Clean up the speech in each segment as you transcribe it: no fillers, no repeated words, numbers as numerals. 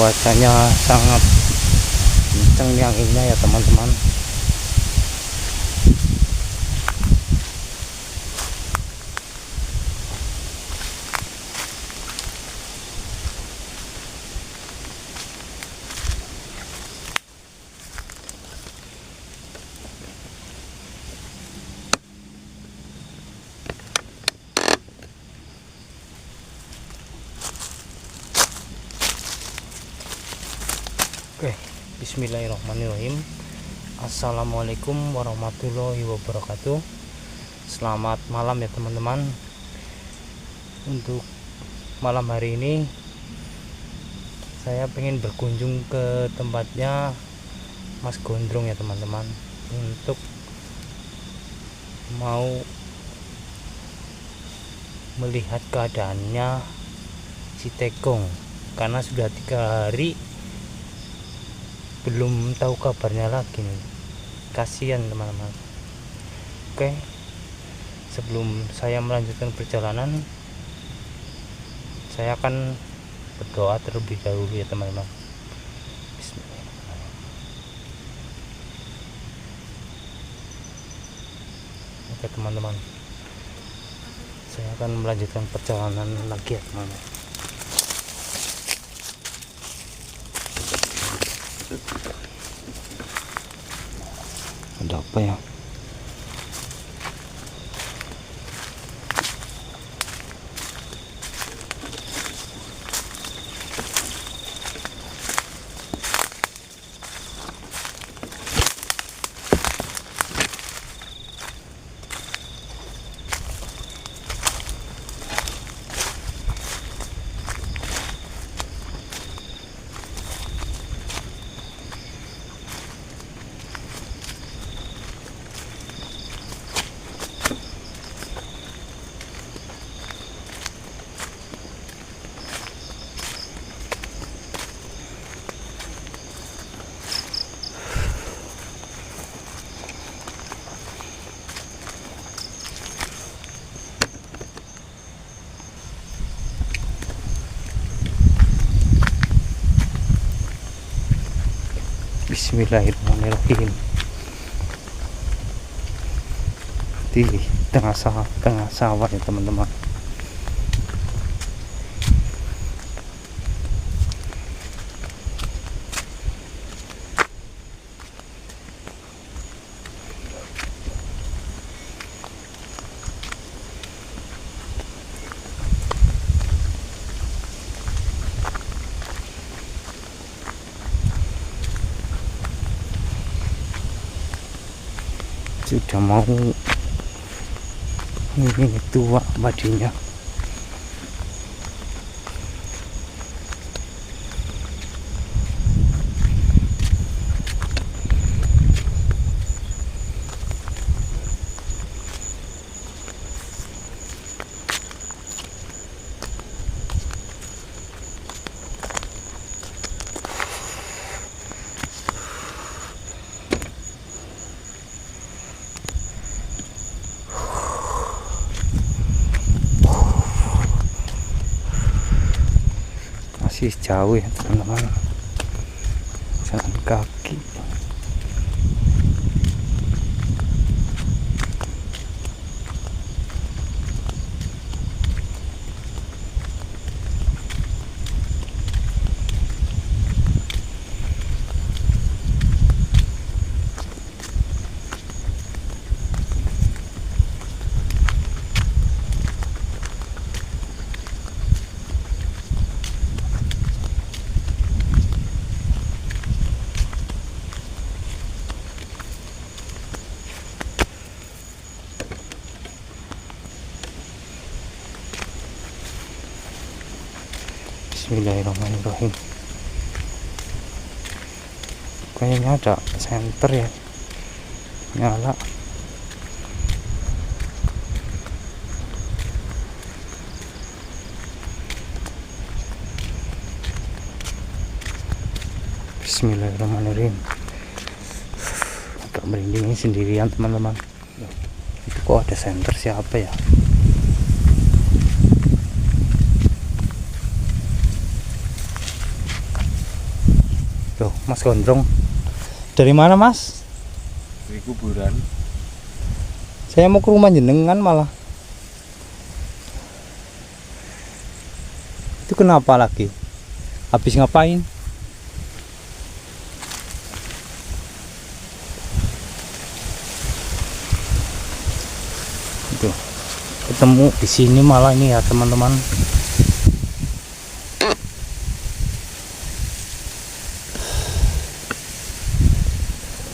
cuacanya sangat kencang nih anginnya ya teman-teman. Oke, bismillahirrahmanirrahim. Assalamualaikum warahmatullahi wabarakatuh. Selamat malam ya teman-teman. Untuk malam hari ini saya pengen berkunjung ke tempatnya Mas Gondrong ya teman-teman, untuk mau melihat keadaannya si Tekong, karena sudah 3 hari belum tahu kabarnya lagi nih. Kasihan teman-teman. Oke, sebelum saya melanjutkan perjalanan, saya akan berdoa terlebih dahulu ya teman-teman. Bismillahirrahmanirrahim. Oke teman-teman, saya akan melanjutkan perjalanan lagi ya teman-teman. Ada apa ya? Bismillahirrahmanirrahim. Di tengah sawah ya teman-teman. Sudah mau ini tua padinya. Masih jauh ya teman-teman, jalan kaki. Bismillahirrahmanirrahim. Kayaknya ada senter ya, nyala. Bismillahirrahmanirrahim. Agak merinding sendirian teman-teman. Itu kok ada senter, siapa ya? Loh, Mas Gondrong. Dari mana, Mas? Dari kuburan. Saya mau ke rumah jenengan malah. Itu kenapa lagi? Habis ngapain? Itu ketemu di sini malah ini ya teman-teman.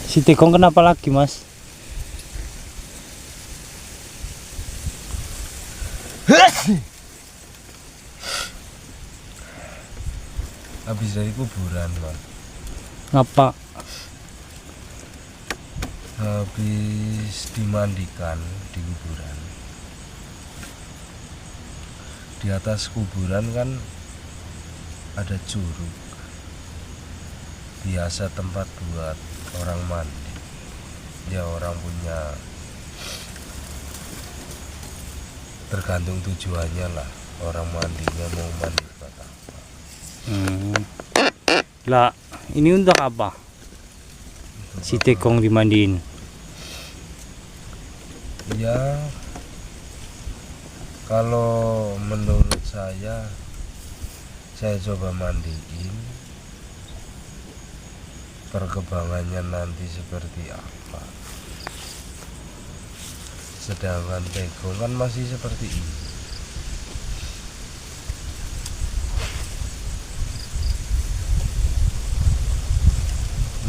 Si Tekong kenapa lagi, Mas? Habis dari kuburan, Mas. Ngapa? Habis dimandikan di kuburan. Di atas kuburan kan ada curug. Biasa tempat buat orang mandi. Ya orang punya, tergantung tujuannya lah. Orang mandinya mau mandi buat apa. Lah, ini untuk apa? Si Tekong dimandiin. Ya, kalau menurut saya coba mandiin, perkembangannya nanti seperti apa. Sedangkan Tekong kan masih seperti ini.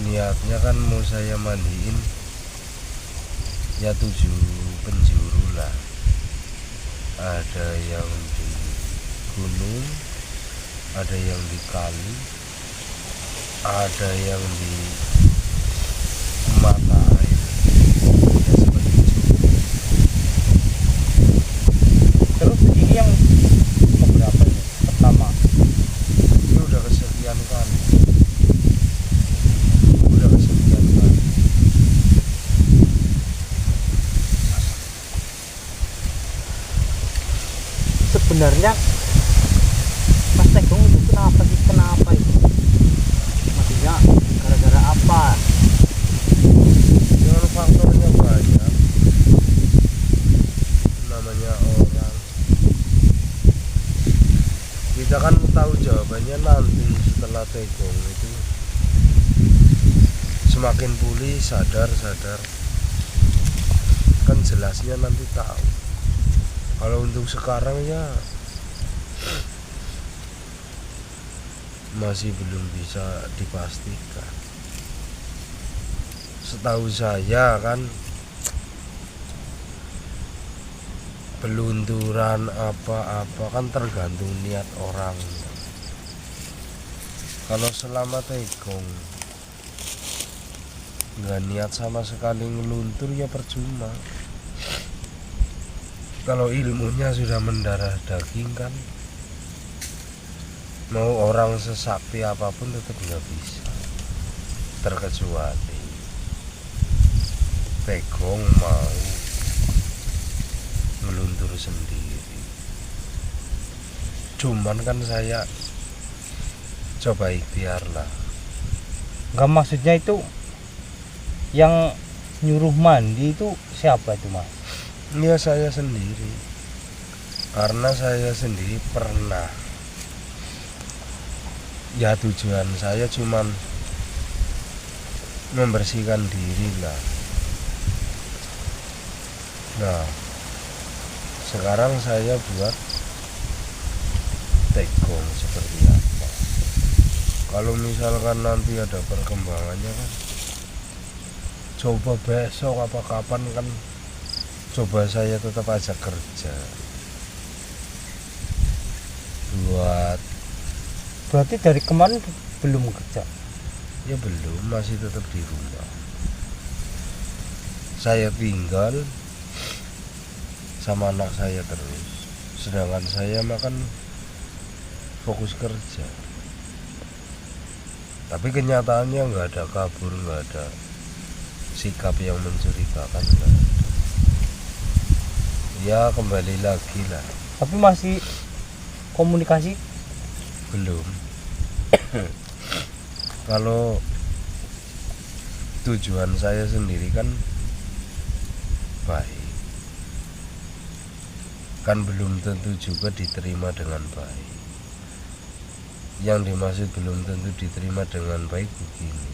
Niatnya kan mau saya mandiin ya 7 penjuru lah. Ada yang di gunung, ada yang di kali, ada yang di mata air, ya seperti itu. Terus ini yang keberapa ini? Pertama. Ini udah kesekian kali. Udah kesekian kali. Sebenarnya Mas Tekong itu kenapa sih? Kenapa itu? Maksudnya gara-gara apa? Dengan faktornya banyak. Namanya orang. Kita kan tahu jawabannya nanti setelah Tekong itu semakin pulih, sadar kan jelasnya nanti tahu. Kalau untuk sekarang ya masih belum bisa dipastikan. Setahu saya kan pelunturan apa-apa kan tergantung niat orang. Kalau selama Tekong nggak niat sama sekali ngeluntur ya percuma. Kalau ilmunya sudah mendarah daging kan, mau orang sesakti apapun tetap nggak bisa. Terkecuali Tekong mau ngeluntur sendiri. Cuman kan saya coba ikhtiar lah. Enggak, maksudnya itu yang nyuruh mandi itu siapa itu, Mas? Ya saya sendiri, karena saya sendiri pernah. Ya tujuan saya cuman membersihkan diri lah. Nah, sekarang saya buat Tekong seperti apa. Kalau misalkan nanti ada perkembangannya kan, coba besok apa kapan kan, coba saya tetap aja kerja buat. Berarti dari kemarin belum kerja? Ya belum, masih tetap di rumah. Saya tinggal sama anak saya terus, sedangkan saya makan fokus kerja. Tapi kenyataannya nggak ada kabur, nggak ada sikap yang mencurigakan, nggak ada. Ya kembali lagi lah. Tapi masih komunikasi? Belum. Kalau tujuan saya sendiri kan baik, kan belum tentu juga diterima dengan baik. Yang dimaksud belum tentu diterima dengan baik begini,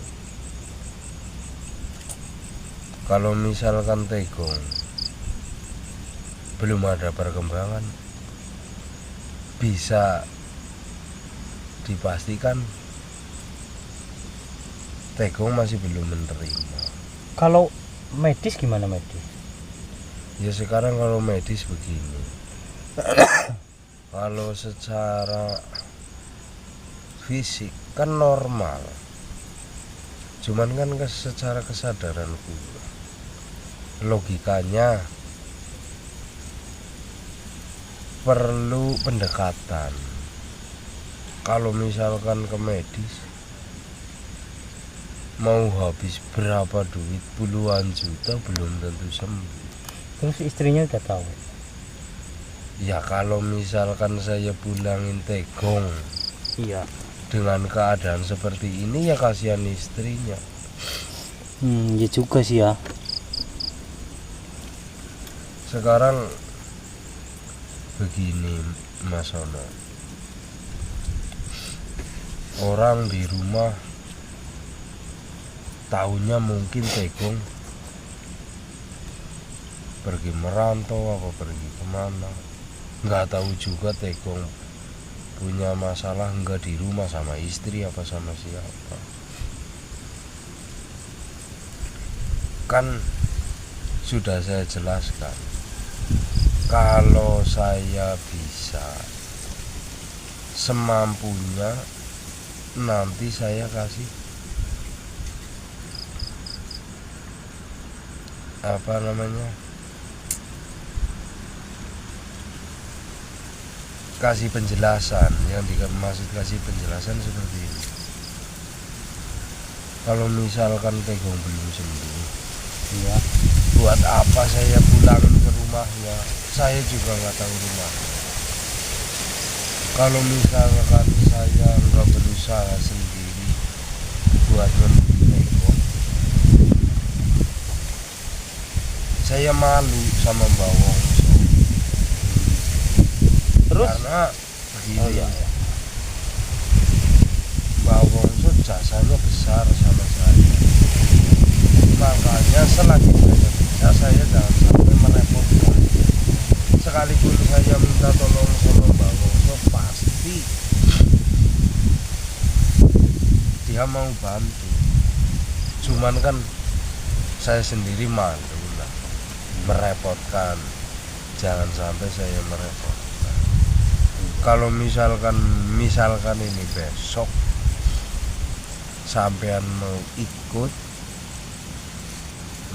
kalau misalkan Tegong belum ada perkembangan, bisa dipastikan Tegong masih belum menerima. Kalau medis gimana medis? Ya sekarang kalau medis begini, kalau secara fisik kan normal, cuman kan secara kesadaranku, logikanya perlu pendekatan. Kalau misalkan ke medis mau habis berapa duit, puluhan juta, belum tentu sembuh. Terus istrinya udah tahu? Ya kalau misalkan saya pulangin Tegong Iya. dengan keadaan seperti ini, ya kasihan istrinya. Ya juga sih ya. Sekarang begini Mas Ono, orang di rumah tahunya mungkin Tegong pergi merantau apa pergi kemana, nggak tahu juga Tegong punya masalah enggak di rumah sama istri apa sama siapa. Kan sudah saya jelaskan, kalau saya bisa semampunya nanti saya kasih apa namanya, kasih penjelasan. Yang dimaksud kasih penjelasan seperti ini, kalau misalkan Tegong belum sembuh, Iya. buat apa saya pulangin ke rumahnya? Saya juga nggak tahu rumahnya. Kalau misalkan saya nggak berusaha sendiri buat menemui Tegong, saya malu sama Mbak Wongso. Terus? Karena begini, Oh iya. Mbak Wongso jasanya besar sama saya, makanya selagi saya bisa, saya jangan sampai merepotkan. Sekalipun saya minta tolong sama Mbak Wongso, pasti dia mau bantu. Cuman kan saya sendiri malu lah merepotkan, jangan sampai saya merepotkan. Kalau misalkan ini besok sampean mau ikut,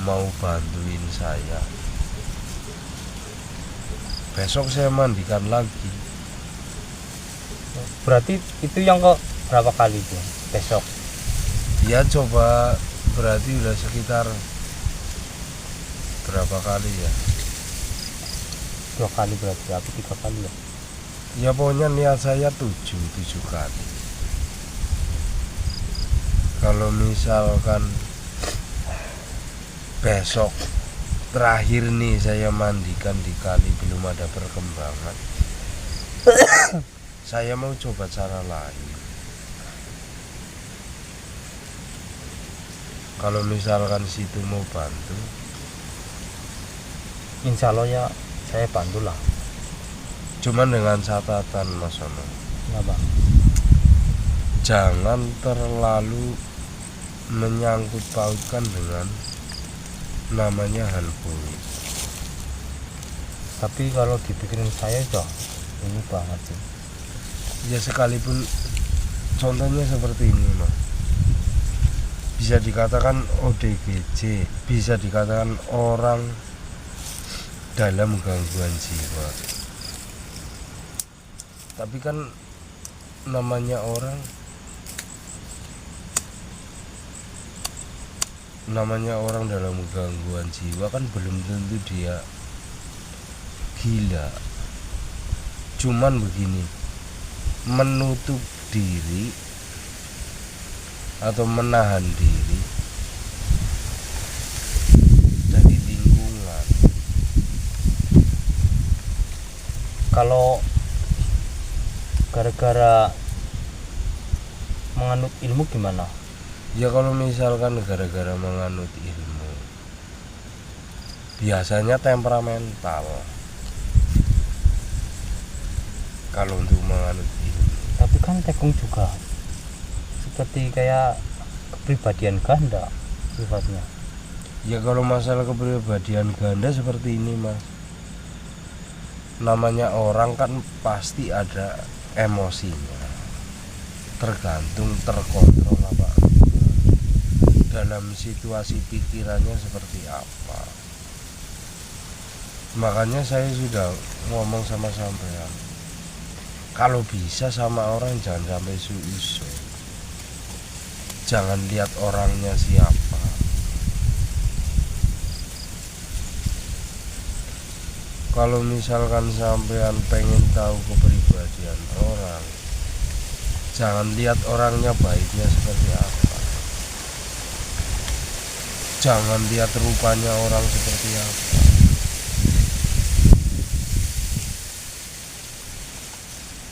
mau bantuin saya, besok saya mandikan lagi. Berarti itu yang ke berapa kali tuh besok? Ya coba, berarti udah sekitar berapa kali ya? 2 kali berarti, apa 3 kali ya? Ya pokoknya niat saya 7 kali. Kalau misalkan besok terakhir nih saya mandikan di kali belum ada perkembangan, saya mau coba cara lain. Kalau misalkan situ mau bantu, Insya Allah ya saya bantu lah. cuman dengan catatan Mas Ono, Kenapa? jangan terlalu menyangkut pautkan dengan namanya handphone. Tapi kalau dipikirin saya udah ini banget sih. Ya sekalipun contohnya seperti ini Mas, bisa dikatakan ODGJ, bisa dikatakan orang dalam gangguan jiwa. Tapi kan namanya orang dalam gangguan jiwa kan belum tentu dia gila. Cuman begini, menutup diri atau menahan diri dari lingkungan. Kalau gara-gara menganut ilmu gimana? Ya kalau misalkan gara-gara menganut ilmu, biasanya temperamental. Kalau untuk menganut ilmu, Tapi kan tekung juga seperti kayak kepribadian ganda sifatnya. ya kalau masalah kepribadian ganda seperti ini mas, namanya orang kan pasti ada emosinya, tergantung terkontrol apa dalam situasi pikirannya seperti apa. Makanya saya sudah ngomong sama sampean, kalau bisa sama orang jangan sampai suuzon, jangan lihat orangnya siapa. Kalau misalkan sampean pengen tahu kepribadian orang, jangan lihat orangnya baiknya seperti apa, jangan lihat rupanya orang seperti apa.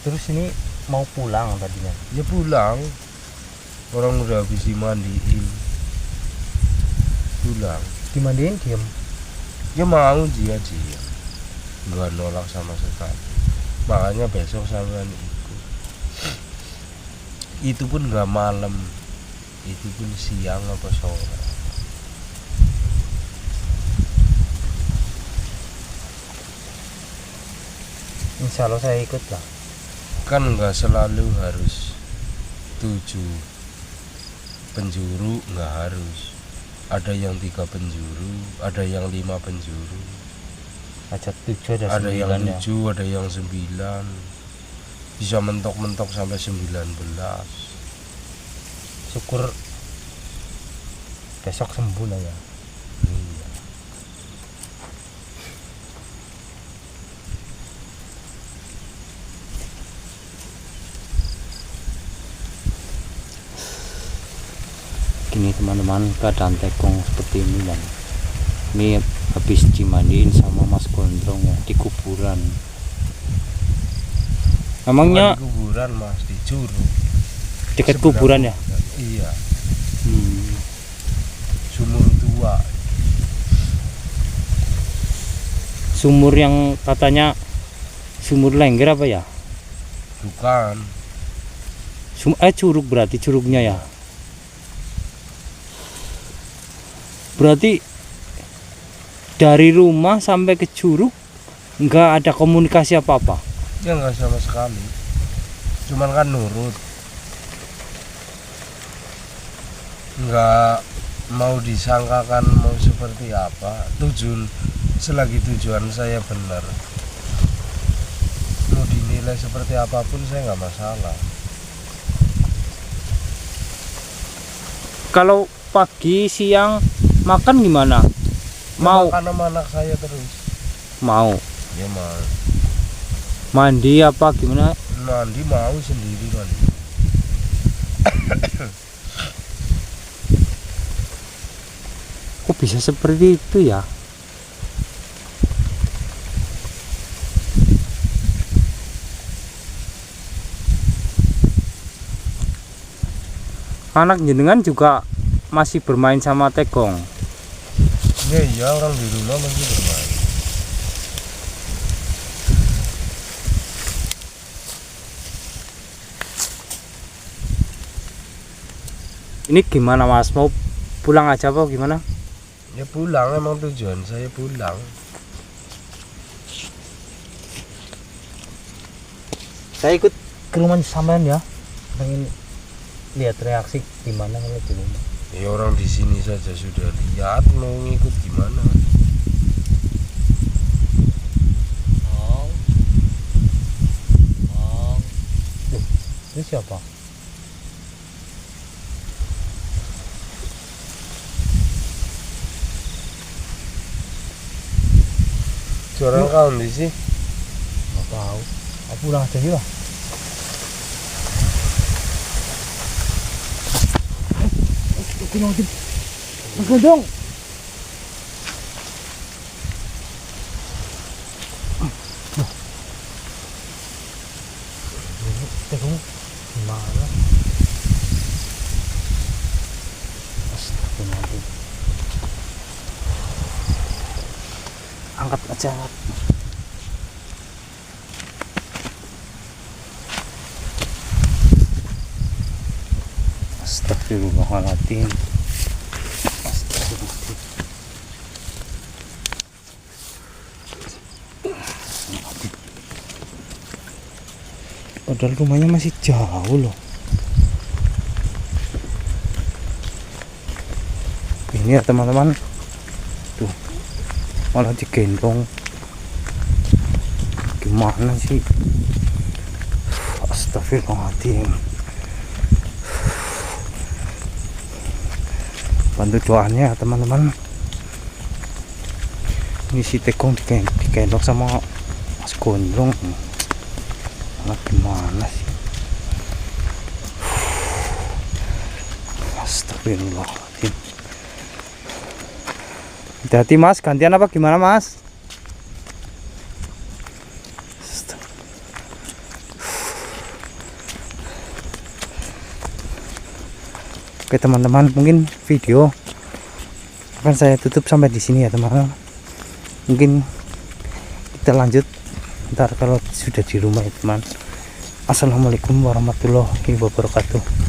Terus ini mau pulang tadinya. Ya pulang, orang udah habis dimandiin, pulang. Dimandiin diem. Ya mau dia nggak nolak sama sekali. Makanya besok sampean ikut. Itu pun nggak malam, itu pun siang apa sore. Insya Allah saya ikut lah. Kan nggak selalu harus 7 penjuru, nggak harus. Ada yang 3 penjuru, ada yang 5 penjuru, Aja 7 ada yang ya. 7, ada yang 9, bisa mentok-mentok sampai 19. Syukur besok sembuh lah ya. Iya. Gini teman-teman, keadaan tekong seperti ini kan. Ini habis dimandiin sama Mas Gondrong ya di kuburan. Emangnya Bukan di kuburan mas, di Curug. dekat Sebelah kuburan ya? Iya, Hmm. sumur tua. Sumur yang katanya sumur Lengger apa ya? Bukan, Curug berarti curugnya ya. Berarti dari rumah sampai ke curug nggak ada komunikasi apa-apa. ya nggak sama sekali. Cuman kan nurut, nggak mau disangkakan mau seperti apa. Selagi tujuan saya benar, mau dinilai seperti apapun saya nggak masalah. Kalau pagi siang makan gimana? Mau Makan sama anak saya terus. mau Ya mau mandi apa gimana? mandi, mau sendiri mandi. Kok bisa seperti itu ya? Anak jenengan juga masih bermain sama tekong. Ya iya, orang di rumah masih bermain. Ini gimana Mas? Mau pulang aja apa gimana? Ya pulang, emang tujuan saya pulang. Saya ikut ke rumah sampean ya. Pengen lihat reaksi gimana kalau di rumah. Ya orang di sini saja sudah lihat, mau ngikut gimana? Itu siapa? Seorang kawan di sini. Nggak tahu. Aku pulang aja yuk. Astagfirullahaladzim. Mas Gondrong. Tengok gimana? Astagfirullahaladzim. Angkat aja. Astagfirullahaladzim. Astagfirullahaladzim. Padahal rumahnya masih jauh loh. Ini ya teman-teman, tuh malah digendong. Gimana sih? Astagfirullahaladzim. Bantu doanya teman-teman. Ini si Tekong digendong sama Mas Gondrong. Gimana sih? Astagfirullahaladzim. Hati-hati Mas, gantian apa gimana Mas? Oke teman-teman, mungkin video akan saya tutup sampai di sini ya teman-teman. Mungkin kita lanjut ntar kalau sudah di rumah ya teman. Assalamualaikum warahmatullahi wabarakatuh.